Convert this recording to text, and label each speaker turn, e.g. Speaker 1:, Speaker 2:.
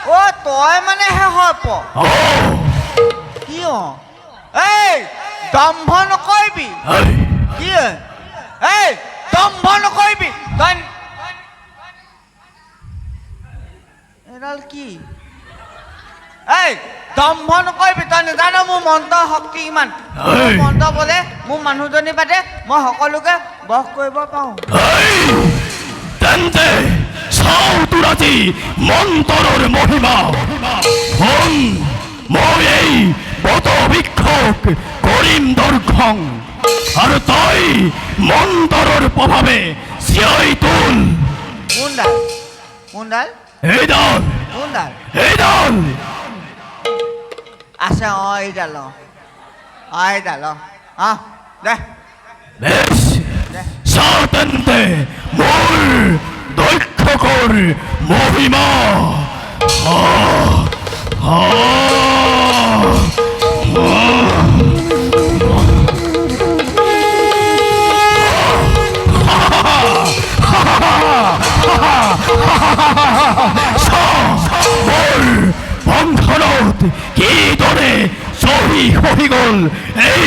Speaker 1: অ তই মানে হে হয় প কি এই দম্ভ নকৰিবি কি এই দম্ভ নকৰিবি তই এডাল কি এই দম্ভ নকৰিবি তই নাজানো মোৰ মন্ত্ৰ শক্তি ইমান মন্ত্ৰ বোলে মোৰ মানুহজনী বাদে মই সকলোকে বশ কৰিব পাৰোঁ
Speaker 2: তেন্তে চাও তোৰ আজি মন্ত্ৰৰ মহিমা শুন মই এই বট বৃক্ষক কৰিম দৰ্শন আৰু তই মন্ত্ৰৰ প্ৰভাৱে জীয়াই তোল
Speaker 1: কোনডাল কোনডাল
Speaker 2: এইডাল
Speaker 1: কোনডাল
Speaker 2: এইডাল
Speaker 1: আছে এইডাল এইডাল দে
Speaker 2: বেশ চাও তেন্তে মোৰ দক্ষকৰ মহিমা মোৰ বন্ধনত কিদৰে চহি হৈ গ'ল এই